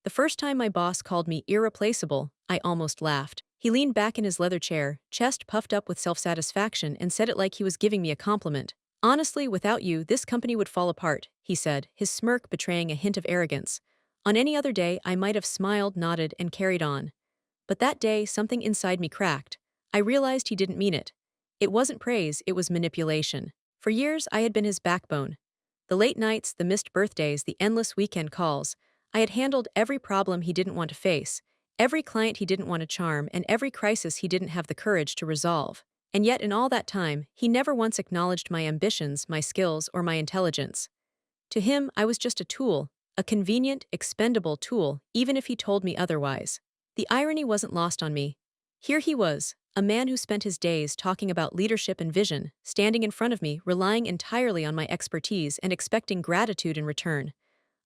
The first time my boss called me irreplaceable, I almost laughed. He leaned back in his leather chair, chest puffed up with self-satisfaction, and said it like he was giving me a compliment. Honestly, without you, this company would fall apart, he said, his smirk betraying a hint of arrogance. On any other day, I might have smiled, nodded, and carried on. But that day, something inside me cracked. I realized he didn't mean it. It wasn't praise, it was manipulation. For years, I had been his backbone. The late nights, the missed birthdays, the endless weekend calls. I had handled every problem he didn't want to face, every client he didn't want to charm, and every crisis he didn't have the courage to resolve. And yet, in all that time, he never once acknowledged my ambitions, my skills, or my intelligence. To him, I was just a tool, a convenient, expendable tool, even if he told me otherwise. The irony wasn't lost on me. Here he was, a man who spent his days talking about leadership and vision, standing in front of me, relying entirely on my expertise and expecting gratitude in return.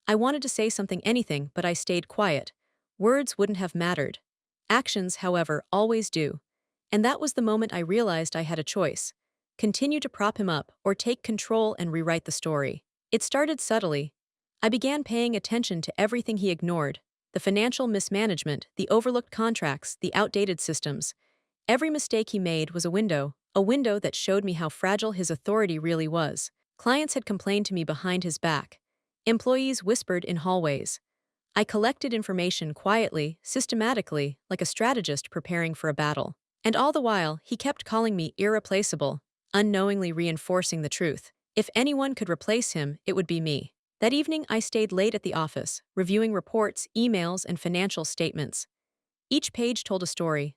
I wanted to say something, anything, but I stayed quiet. Words wouldn't have mattered. Actions, however, always do. And that was the moment I realized I had a choice. Continue to prop him up, or take control and rewrite the story. It started subtly. I began paying attention to everything he ignored: the financial mismanagement, the overlooked contracts, the outdated systems. Every mistake he made was a window that showed me how fragile his authority really was. Clients had complained to me behind his back. Employees whispered in hallways. I collected information quietly, systematically, like a strategist preparing for a battle. And all the while, he kept calling me irreplaceable, unknowingly reinforcing the truth. If anyone could replace him, it would be me. That evening, I stayed late at the office, reviewing reports, emails, and financial statements. Each page told a story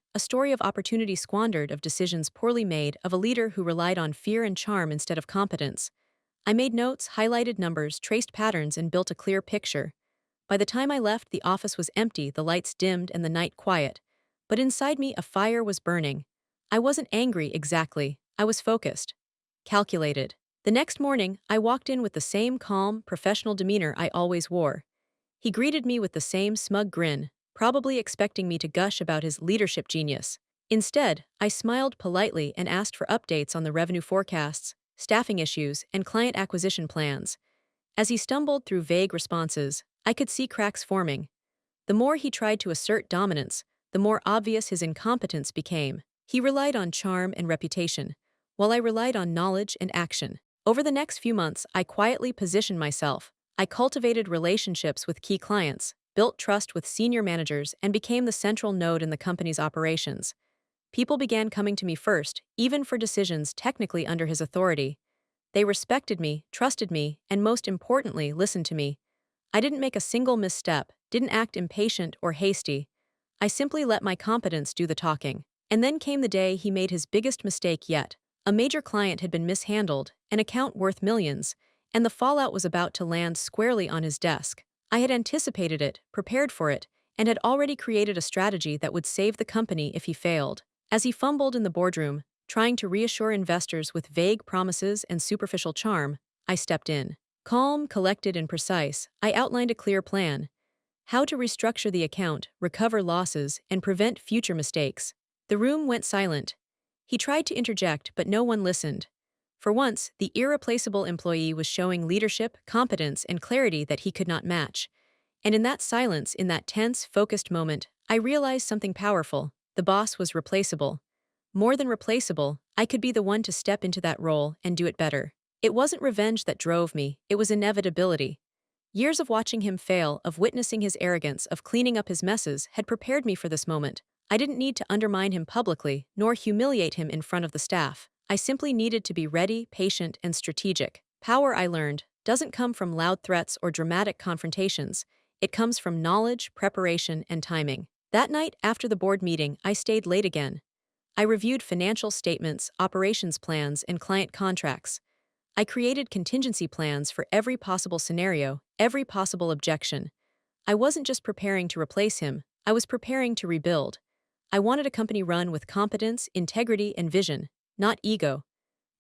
of opportunity squandered, of decisions poorly made, of a leader who relied on fear and charm instead of competence. I made notes, highlighted numbers, traced patterns, and built a clear picture. By the time I left, the office was empty, the lights dimmed, and the night quiet. But inside me, a fire was burning. I wasn't angry exactly. I was focused. Calculated. The next morning, I walked in with the same calm, professional demeanor I always wore. He greeted me with the same smug grin, probably expecting me to gush about his leadership genius. Instead, I smiled politely and asked for updates on the revenue forecasts, staffing issues, and client acquisition plans. As he stumbled through vague responses, I could see cracks forming. The more he tried to assert dominance, the more obvious his incompetence became. He relied on charm and reputation, while I relied on knowledge and action. Over the next few months, I quietly positioned myself. I cultivated relationships with key clients, built trust with senior managers, and became the central node in the company's operations. People began coming to me first, even for decisions technically under his authority. They respected me, trusted me, and most importantly, listened to me. I didn't make a single misstep, didn't act impatient or hasty. I simply let my competence do the talking. And then came the day he made his biggest mistake yet. A major client had been mishandled, an account worth millions, and the fallout was about to land squarely on his desk. I had anticipated it, prepared for it, and had already created a strategy that would save the company if he failed. As he fumbled in the boardroom, trying to reassure investors with vague promises and superficial charm, I stepped in. Calm, collected, and precise, I outlined a clear plan: how to restructure the account, recover losses, and prevent future mistakes. The room went silent. He tried to interject, but no one listened. For once, the irreplaceable employee was showing leadership, competence, and clarity that he could not match. And in that silence, in that tense, focused moment, I realized something powerful. The boss was replaceable. More than replaceable, I could be the one to step into that role and do it better. It wasn't revenge that drove me, it was inevitability. Years of watching him fail, of witnessing his arrogance, of cleaning up his messes, had prepared me for this moment. I didn't need to undermine him publicly, nor humiliate him in front of the staff. I simply needed to be ready, patient, and strategic. Power, I learned, doesn't come from loud threats or dramatic confrontations. It comes from knowledge, preparation, and timing. That night, after the board meeting, I stayed late again. I reviewed financial statements, operations plans, and client contracts. I created contingency plans for every possible scenario, every possible objection. I wasn't just preparing to replace him, I was preparing to rebuild. I wanted a company run with competence, integrity, and vision, not ego.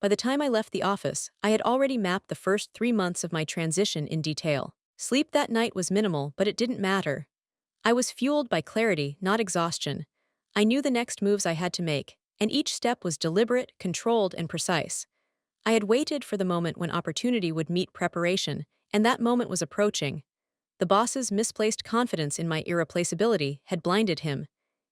By the time I left the office, I had already mapped the first 3 months of my transition in detail. Sleep that night was minimal, but it didn't matter. I was fueled by clarity, not exhaustion. I knew the next moves I had to make, and each step was deliberate, controlled, and precise. I had waited for the moment when opportunity would meet preparation, and that moment was approaching. The boss's misplaced confidence in my irreplaceability had blinded him.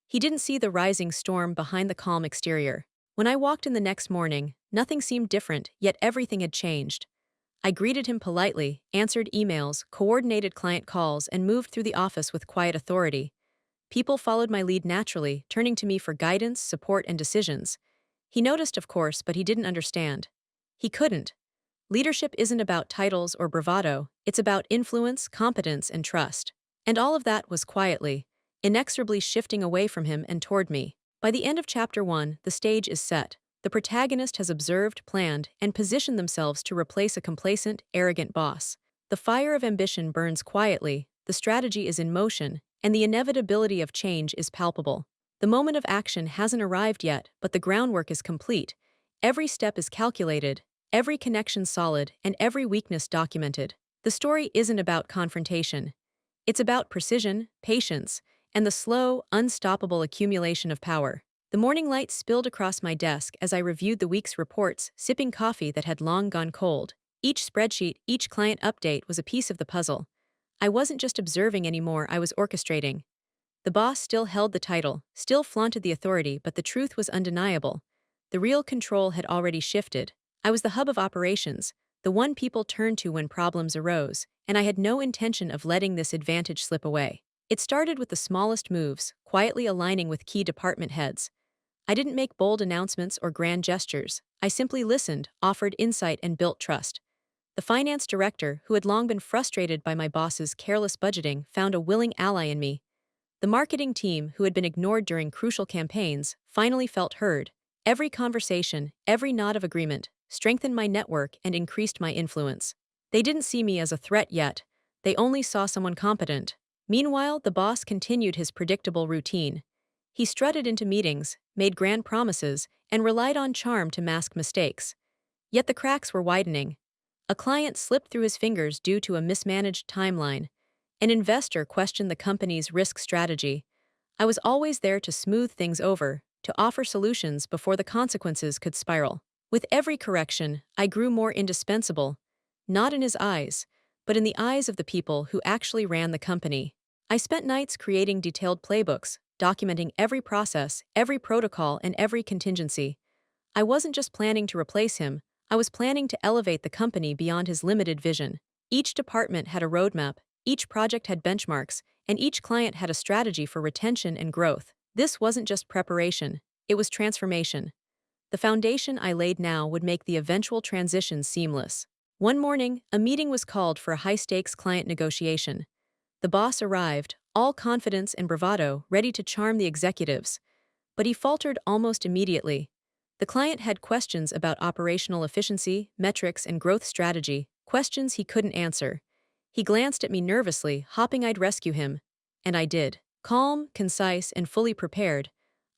He didn't see the rising storm behind the calm exterior. When I walked in the next morning, nothing seemed different, yet everything had changed. I greeted him politely, answered emails, coordinated client calls, and moved through the office with quiet authority. People followed my lead naturally, turning to me for guidance, support, and decisions. He noticed, of course, but he didn't understand. He couldn't. Leadership isn't about titles or bravado, it's about influence, competence, and trust. And all of that was quietly, inexorably shifting away from him and toward me. By the end of Chapter 1, the stage is set. The protagonist has observed, planned, and positioned themselves to replace a complacent, arrogant boss. The fire of ambition burns quietly, the strategy is in motion, and the inevitability of change is palpable. The moment of action hasn't arrived yet, but the groundwork is complete. Every step is calculated, every connection solid, and every weakness documented. The story isn't about confrontation. It's about precision, patience, and the slow, unstoppable accumulation of power. The morning light spilled across my desk as I reviewed the week's reports, sipping coffee that had long gone cold. Each spreadsheet, each client update was a piece of the puzzle. I wasn't just observing anymore, I was orchestrating. The boss still held the title, still flaunted the authority, but the truth was undeniable. The real control had already shifted. I was the hub of operations, the one people turned to when problems arose, and I had no intention of letting this advantage slip away. It started with the smallest moves, quietly aligning with key department heads. I didn't make bold announcements or grand gestures. I simply listened, offered insight, and built trust. The finance director, who had long been frustrated by my boss's careless budgeting, found a willing ally in me. The marketing team, who had been ignored during crucial campaigns, finally felt heard. Every conversation, every nod of agreement, strengthened my network and increased my influence. They didn't see me as a threat yet. They only saw someone competent. Meanwhile, the boss continued his predictable routine. He strutted into meetings, made grand promises, and relied on charm to mask mistakes. Yet the cracks were widening. A client slipped through his fingers due to a mismanaged timeline. An investor questioned the company's risk strategy. I was always there to smooth things over, to offer solutions before the consequences could spiral. With every correction, I grew more indispensable, not in his eyes, but in the eyes of the people who actually ran the company. I spent nights creating detailed playbooks, documenting every process, every protocol, and every contingency. I wasn't just planning to replace him, I was planning to elevate the company beyond his limited vision. Each department had a roadmap, each project had benchmarks, and each client had a strategy for retention and growth. This wasn't just preparation, it was transformation. The foundation I laid now would make the eventual transition seamless. One morning, a meeting was called for a high-stakes client negotiation. The boss arrived, all confidence and bravado, ready to charm the executives. But he faltered almost immediately. The client had questions about operational efficiency, metrics, and growth strategy, questions he couldn't answer. He glanced at me nervously, hoping I'd rescue him. And I did. Calm, concise, and fully prepared,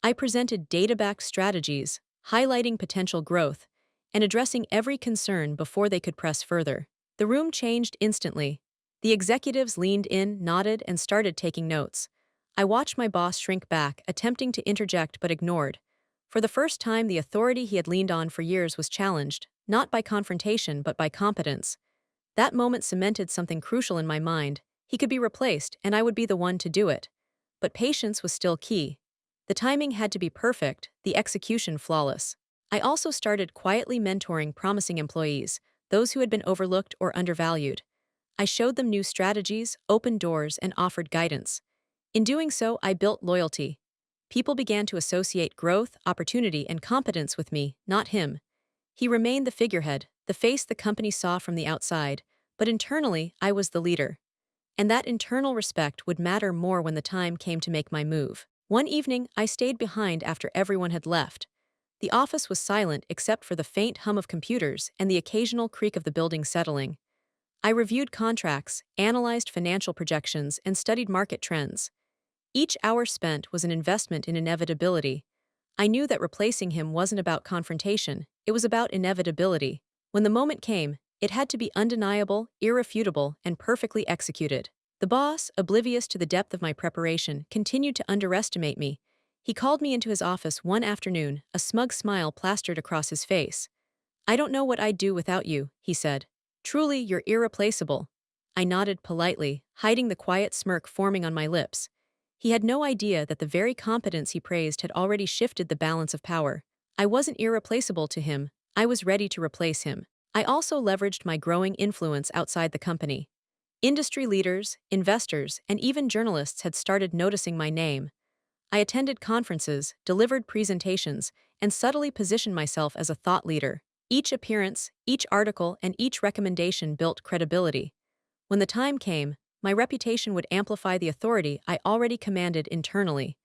I presented data-backed strategies, highlighting potential growth, and addressing every concern before they could press further. The room changed instantly. The executives leaned in, nodded, and started taking notes. I watched my boss shrink back, attempting to interject but ignored. For the first time, the authority he had leaned on for years was challenged, not by confrontation but by competence. That moment cemented something crucial in my mind. He could be replaced, and I would be the one to do it. But patience was still key. The timing had to be perfect, the execution flawless. I also started quietly mentoring promising employees, those who had been overlooked or undervalued. I showed them new strategies, opened doors, and offered guidance. In doing so, I built loyalty. People began to associate growth, opportunity, and competence with me, not him. He remained the figurehead, the face the company saw from the outside, but internally, I was the leader. And that internal respect would matter more when the time came to make my move. One evening, I stayed behind after everyone had left. The office was silent except for the faint hum of computers and the occasional creak of the building settling. I reviewed contracts, analyzed financial projections, and studied market trends. Each hour spent was an investment in inevitability. I knew that replacing him wasn't about confrontation, it was about inevitability. When the moment came, it had to be undeniable, irrefutable, and perfectly executed. The boss, oblivious to the depth of my preparation, continued to underestimate me. He called me into his office one afternoon, a smug smile plastered across his face. "I don't know what I'd do without you," he said. "Truly, you're irreplaceable." I nodded politely, hiding the quiet smirk forming on my lips. He had no idea that the very competence he praised had already shifted the balance of power. I wasn't irreplaceable to him, I was ready to replace him. I also leveraged my growing influence outside the company. Industry leaders, investors, and even journalists had started noticing my name. I attended conferences, delivered presentations, and subtly positioned myself as a thought leader. Each appearance, each article, and each recommendation built credibility. When the time came, my reputation would amplify the authority I already commanded internally.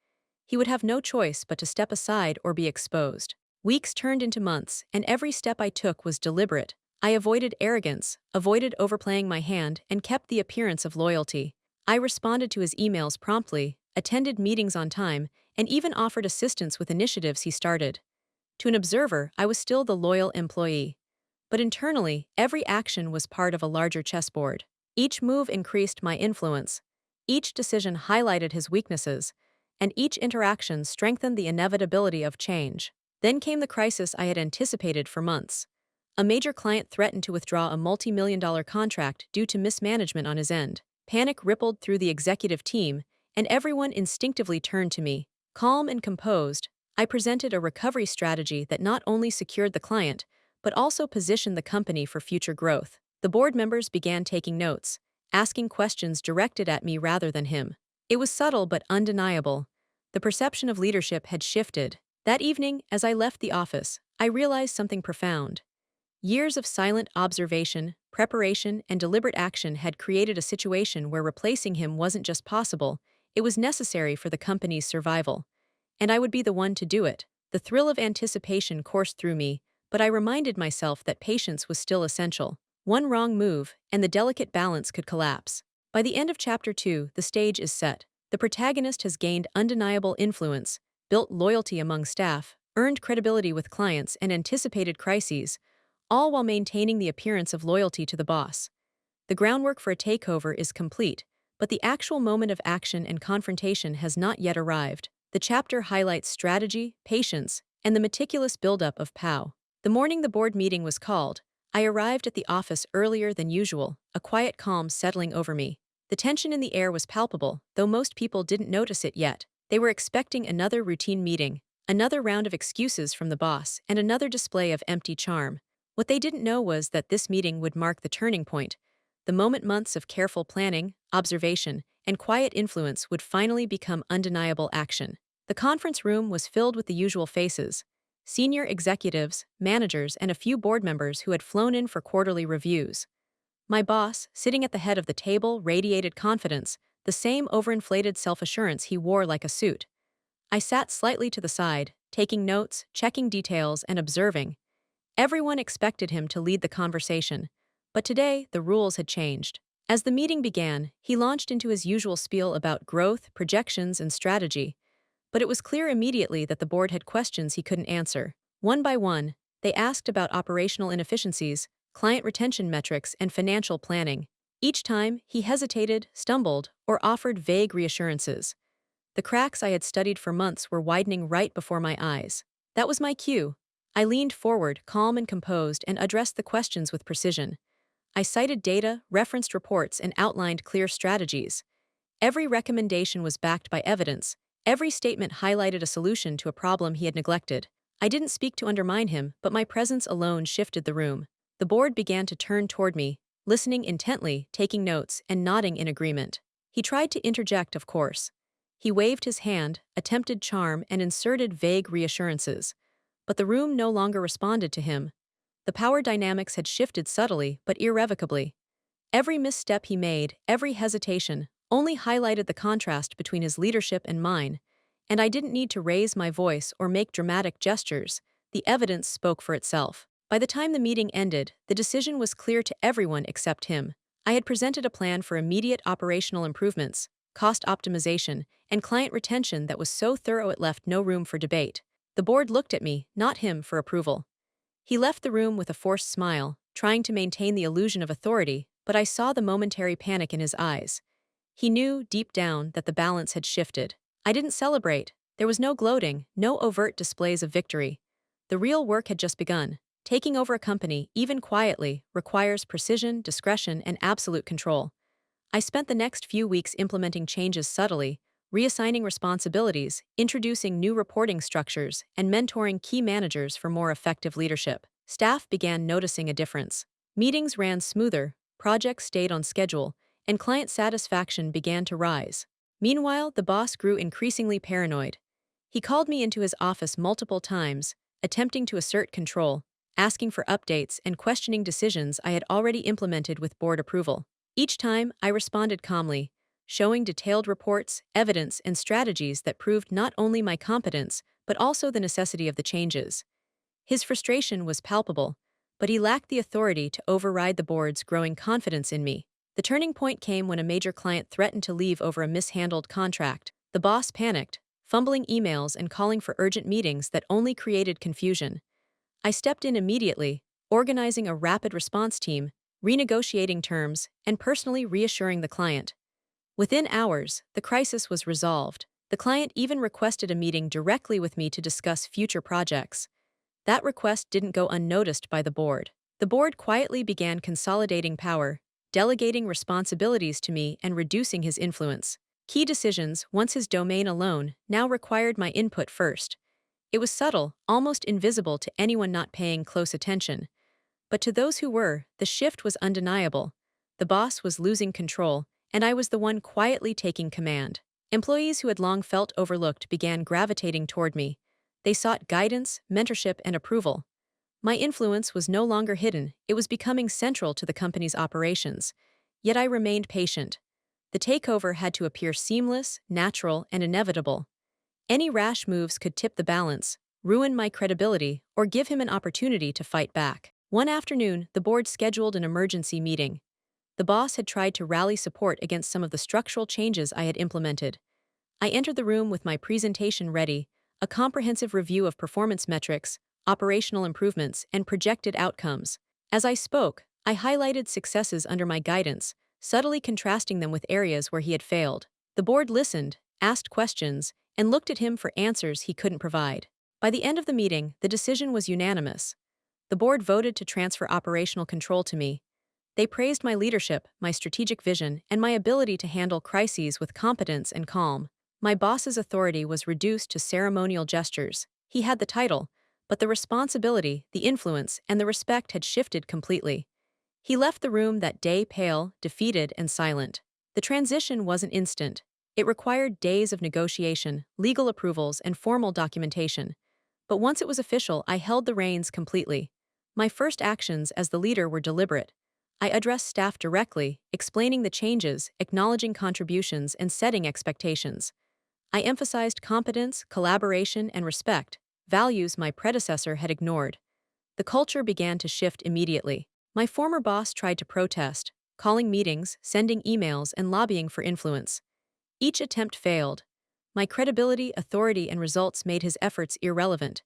He would have no choice but to step aside or be exposed. Weeks turned into months, and every step I took was deliberate. I avoided arrogance, avoided overplaying my hand, and kept the appearance of loyalty. I responded to his emails promptly, attended meetings on time, and even offered assistance with initiatives he started. To an observer, I was still the loyal employee. But internally, every action was part of a larger chessboard. Each move increased my influence. Each decision highlighted his weaknesses, and each interaction strengthened the inevitability of change. Then came the crisis I had anticipated for months. A major client threatened to withdraw a multi-million-dollar contract due to mismanagement on his end. Panic rippled through the executive team, and everyone instinctively turned to me. Calm and composed, I presented a recovery strategy that not only secured the client, but also positioned the company for future growth. The board members began taking notes, asking questions directed at me rather than him. It was subtle but undeniable. The perception of leadership had shifted. That evening, as I left the office, I realized something profound. Years of silent observation, preparation, and deliberate action had created a situation where replacing him wasn't just possible, it was necessary for the company's survival. And I would be the one to do it. The thrill of anticipation coursed through me, but I reminded myself that patience was still essential. One wrong move, and the delicate balance could collapse. By the end of Chapter 2, the stage is set. The protagonist has gained undeniable influence, built loyalty among staff, earned credibility with clients, and anticipated crises, all while maintaining the appearance of loyalty to the boss. The groundwork for a takeover is complete, but the actual moment of action and confrontation has not yet arrived. The chapter highlights strategy, patience, and the meticulous buildup of POW. The morning the board meeting was called, I arrived at the office earlier than usual, a quiet calm settling over me. The tension in the air was palpable, though most people didn't notice it yet. They were expecting another routine meeting, another round of excuses from the boss, and another display of empty charm. What they didn't know was that this meeting would mark the turning point. The moment months of careful planning, observation, and quiet influence would finally become undeniable action. The conference room was filled with the usual faces: senior executives, managers, and a few board members who had flown in for quarterly reviews. My boss, sitting at the head of the table, radiated confidence, the same overinflated self-assurance he wore like a suit. I sat slightly to the side, taking notes, checking details, and observing. Everyone expected him to lead the conversation, but today the rules had changed. As the meeting began, he launched into his usual spiel about growth, projections, and strategy, but it was clear immediately that the board had questions he couldn't answer. One by one, they asked about operational inefficiencies, client retention metrics, and financial planning. Each time, he hesitated, stumbled, or offered vague reassurances. The cracks I had studied for months were widening right before my eyes. That was my cue. I leaned forward, calm and composed, and addressed the questions with precision. I cited data, referenced reports, and outlined clear strategies. Every recommendation was backed by evidence. Every statement highlighted a solution to a problem he had neglected. I didn't speak to undermine him, but my presence alone shifted the room. The board began to turn toward me, listening intently, taking notes, and nodding in agreement. He tried to interject, of course. He waved his hand, attempted charm, and inserted vague reassurances. But the room no longer responded to him. The power dynamics had shifted subtly but irrevocably. Every misstep he made, every hesitation, only highlighted the contrast between his leadership and mine, and I didn't need to raise my voice or make dramatic gestures. The evidence spoke for itself. By the time the meeting ended, the decision was clear to everyone except him. I had presented a plan for immediate operational improvements, cost optimization, and client retention that was so thorough it left no room for debate. The board looked at me, not him, for approval. He left the room with a forced smile, trying to maintain the illusion of authority, but I saw the momentary panic in his eyes. He knew, deep down, that the balance had shifted. I didn't celebrate. There was no gloating, no overt displays of victory. The real work had just begun. Taking over a company, even quietly, requires precision, discretion, and absolute control. I spent the next few weeks implementing changes subtly, reassigning responsibilities, introducing new reporting structures, and mentoring key managers for more effective leadership. Staff began noticing a difference. Meetings ran smoother, projects stayed on schedule, and client satisfaction began to rise. Meanwhile, the boss grew increasingly paranoid. He called me into his office multiple times, attempting to assert control, asking for updates and questioning decisions I had already implemented with board approval. Each time, I responded calmly, showing detailed reports, evidence, and strategies that proved not only my competence, but also the necessity of the changes. His frustration was palpable, but he lacked the authority to override the board's growing confidence in me. The turning point came when a major client threatened to leave over a mishandled contract. The boss panicked, fumbling emails and calling for urgent meetings that only created confusion. I stepped in immediately, organizing a rapid response team, renegotiating terms, and personally reassuring the client. Within hours, the crisis was resolved. The client even requested a meeting directly with me to discuss future projects. That request didn't go unnoticed by the board. The board quietly began consolidating power, delegating responsibilities to me and reducing his influence. Key decisions, once his domain alone, now required my input first. It was subtle, almost invisible to anyone not paying close attention. But to those who were, the shift was undeniable. The boss was losing control, and I was the one quietly taking command. Employees who had long felt overlooked began gravitating toward me. They sought guidance, mentorship, and approval. My influence was no longer hidden, it was becoming central to the company's operations. Yet I remained patient. The takeover had to appear seamless, natural, and inevitable. Any rash moves could tip the balance, ruin my credibility, or give him an opportunity to fight back. One afternoon, the board scheduled an emergency meeting. The boss had tried to rally support against some of the structural changes I had implemented. I entered the room with my presentation ready, a comprehensive review of performance metrics, operational improvements, and projected outcomes. As I spoke, I highlighted successes under my guidance, subtly contrasting them with areas where he had failed. The board listened, asked questions, and looked at him for answers he couldn't provide. By the end of the meeting, the decision was unanimous. The board voted to transfer operational control to me. They praised my leadership, my strategic vision, and my ability to handle crises with competence and calm. My boss's authority was reduced to ceremonial gestures. He had the title, but the responsibility, the influence, and the respect had shifted completely. He left the room that day pale, defeated, and silent. The transition wasn't instant. It required days of negotiation, legal approvals, and formal documentation. But once it was official, I held the reins completely. My first actions as the leader were deliberate. I addressed staff directly, explaining the changes, acknowledging contributions, and setting expectations. I emphasized competence, collaboration, and respect, values my predecessor had ignored. The culture began to shift immediately. My former boss tried to protest, calling meetings, sending emails, and lobbying for influence. Each attempt failed. My credibility, authority, and results made his efforts irrelevant.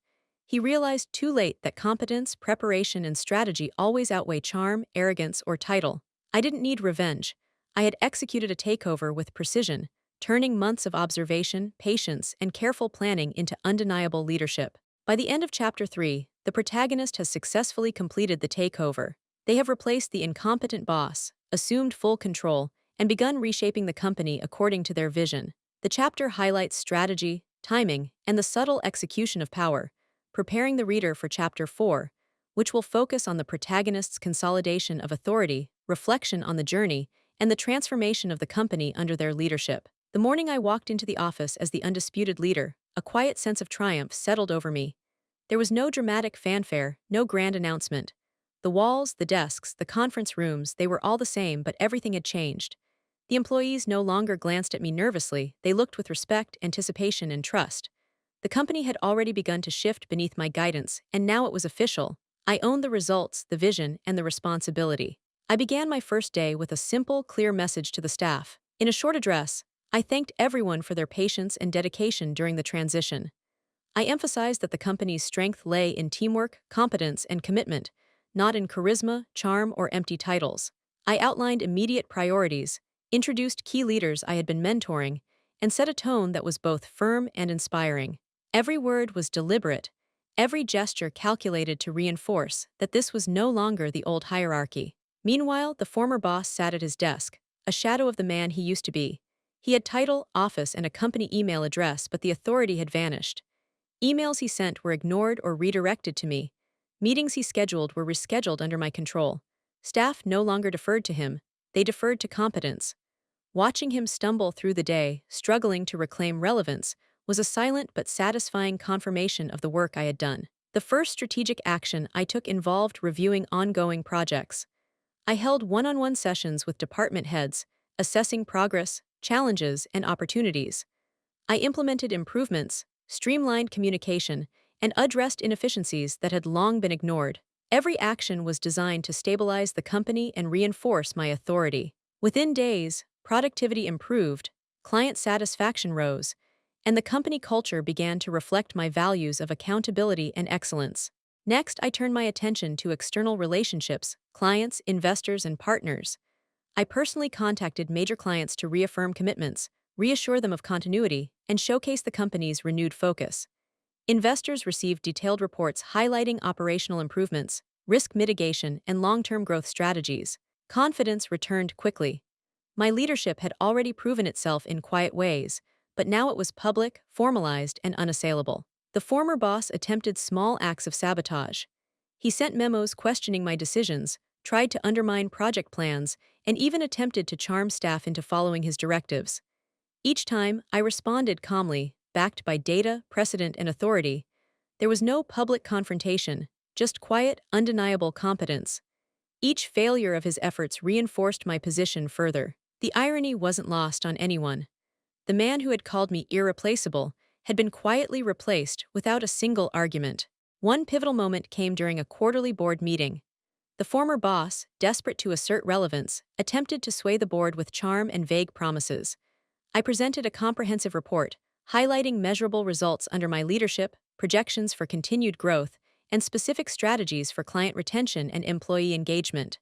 He realized too late that competence, preparation, and strategy always outweigh charm, arrogance, or title. I didn't need revenge. I had executed a takeover with precision, turning months of observation, patience, and careful planning into undeniable leadership. By the end of Chapter 3, the protagonist has successfully completed the takeover. They have replaced the incompetent boss, assumed full control, and begun reshaping the company according to their vision. The chapter highlights strategy, timing, and the subtle execution of power, preparing the reader for Chapter 4, which will focus on the protagonist's consolidation of authority, reflection on the journey, and the transformation of the company under their leadership. The morning I walked into the office as the undisputed leader, a quiet sense of triumph settled over me. There was no dramatic fanfare, no grand announcement. The walls, the desks, the conference rooms, they were all the same, but everything had changed. The employees no longer glanced at me nervously, they looked with respect, anticipation, and trust. The company had already begun to shift beneath my guidance, and now it was official. I owned the results, the vision, and the responsibility. I began my first day with a simple, clear message to the staff. In a short address, I thanked everyone for their patience and dedication during the transition. I emphasized that the company's strength lay in teamwork, competence, and commitment, not in charisma, charm, or empty titles. I outlined immediate priorities, introduced key leaders I had been mentoring, and set a tone that was both firm and inspiring. Every word was deliberate, every gesture calculated to reinforce that this was no longer the old hierarchy. Meanwhile, the former boss sat at his desk, a shadow of the man he used to be. He had title, office, and a company email address, but the authority had vanished. Emails he sent were ignored or redirected to me. Meetings he scheduled were rescheduled under my control. Staff no longer deferred to him, they deferred to competence. Watching him stumble through the day, struggling to reclaim relevance, was a silent but satisfying confirmation of the work I had done. The first strategic action I took involved reviewing ongoing projects. I held one-on-one sessions with department heads, assessing progress, challenges, and opportunities. I implemented improvements, streamlined communication, and addressed inefficiencies that had long been ignored. Every action was designed to stabilize the company and reinforce my authority. Within days, productivity improved, client satisfaction rose, and the company culture began to reflect my values of accountability and excellence. Next, I turned my attention to external relationships, clients, investors, and partners. I personally contacted major clients to reaffirm commitments, reassure them of continuity, and showcase the company's renewed focus. Investors received detailed reports highlighting operational improvements, risk mitigation, and long-term growth strategies. Confidence returned quickly. My leadership had already proven itself in quiet ways, but now it was public, formalized, and unassailable. The former boss attempted small acts of sabotage. He sent memos questioning my decisions, tried to undermine project plans, and even attempted to charm staff into following his directives. Each time, I responded calmly, backed by data, precedent, and authority. There was no public confrontation, just quiet, undeniable competence. Each failure of his efforts reinforced my position further. The irony wasn't lost on anyone. The man who had called me irreplaceable had been quietly replaced without a single argument. One pivotal moment came during a quarterly board meeting. The former boss, desperate to assert relevance, attempted to sway the board with charm and vague promises. I presented a comprehensive report, highlighting measurable results under my leadership, projections for continued growth, and specific strategies for client retention and employee engagement.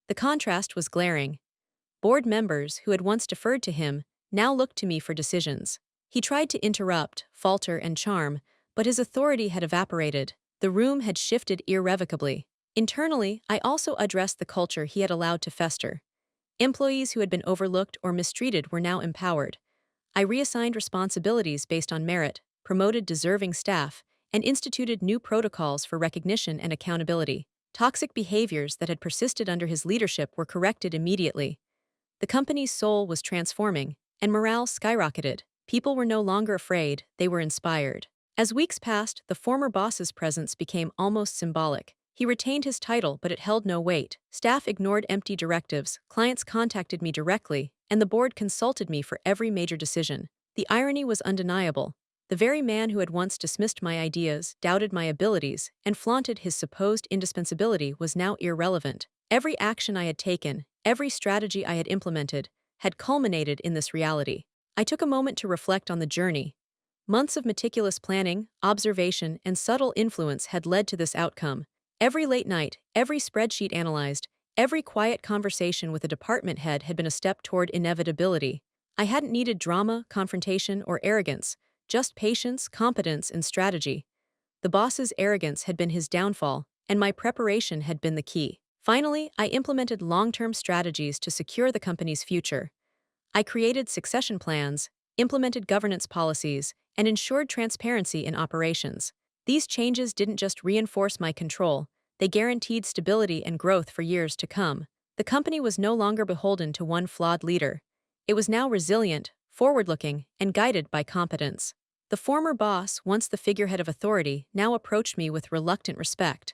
The contrast was glaring. Board members, who had once deferred to him, now looked to me for decisions. He tried to interrupt, falter, and charm, but his authority had evaporated. The room had shifted irrevocably. Internally, I also addressed the culture he had allowed to fester. Employees who had been overlooked or mistreated were now empowered. I reassigned responsibilities based on merit, promoted deserving staff, and instituted new protocols for recognition and accountability. Toxic behaviors that had persisted under his leadership were corrected immediately. The company's soul was transforming, and morale skyrocketed. People were no longer afraid, they were inspired. As weeks passed, the former boss's presence became almost symbolic. He retained his title, but it held no weight. Staff ignored empty directives, clients contacted me directly, and the board consulted me for every major decision. The irony was undeniable. The very man who had once dismissed my ideas, doubted my abilities, and flaunted his supposed indispensability was now irrelevant. Every action I had taken, every strategy I had implemented, had culminated in this reality. I took a moment to reflect on the journey. Months of meticulous planning, observation, and subtle influence had led to this outcome. Every late night, every spreadsheet analyzed, every quiet conversation with a department head had been a step toward inevitability. I hadn't needed drama, confrontation, or arrogance, just patience, competence, and strategy. The boss's arrogance had been his downfall, and my preparation had been the key. Finally, I implemented long-term strategies to secure the company's future. I created succession plans, implemented governance policies, and ensured transparency in operations. These changes didn't just reinforce my control, they guaranteed stability and growth for years to come. The company was no longer beholden to one flawed leader. It was now resilient, forward-looking, and guided by competence. The former boss, once the figurehead of authority, now approached me with reluctant respect.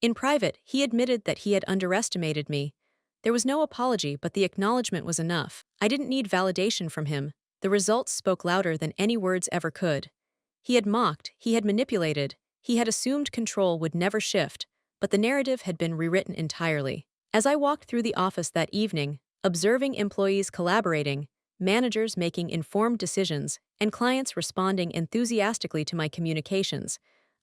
In private, he admitted that he had underestimated me. There was no apology, but the acknowledgement was enough. I didn't need validation from him. The results spoke louder than any words ever could. He had mocked, he had manipulated, he had assumed control would never shift, but the narrative had been rewritten entirely. As I walked through the office that evening, observing employees collaborating, managers making informed decisions, and clients responding enthusiastically to my communications,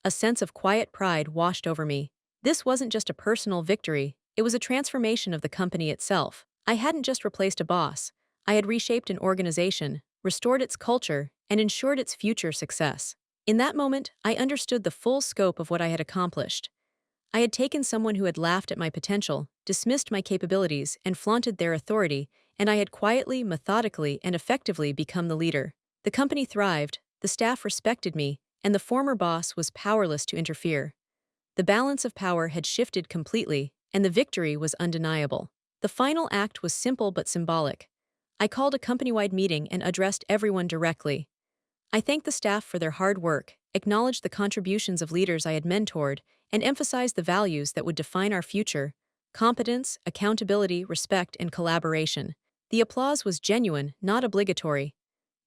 a sense of quiet pride washed over me. This wasn't just a personal victory, it was a transformation of the company itself. I hadn't just replaced a boss, I had reshaped an organization, restored its culture, and ensured its future success. In that moment, I understood the full scope of what I had accomplished. I had taken someone who had laughed at my potential, dismissed my capabilities, and flaunted their authority, and I had quietly, methodically, and effectively become the leader. The company thrived, the staff respected me, and the former boss was powerless to interfere. The balance of power had shifted completely, and the victory was undeniable. The final act was simple but symbolic. I called a company-wide meeting and addressed everyone directly. I thanked the staff for their hard work, acknowledged the contributions of leaders I had mentored, and emphasized the values that would define our future: competence, accountability, respect, and collaboration. The applause was genuine, not obligatory.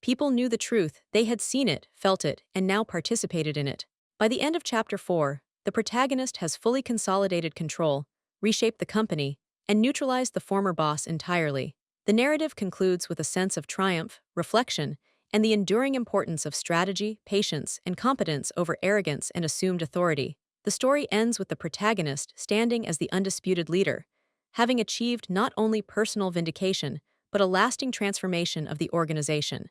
People knew the truth, they had seen it, felt it, and now participated in it. By the end of Chapter 4, the protagonist has fully consolidated control, reshaped the company, and neutralized the former boss entirely. The narrative concludes with a sense of triumph, reflection, and the enduring importance of strategy, patience, and competence over arrogance and assumed authority. The story ends with the protagonist standing as the undisputed leader, having achieved not only personal vindication, but a lasting transformation of the organization.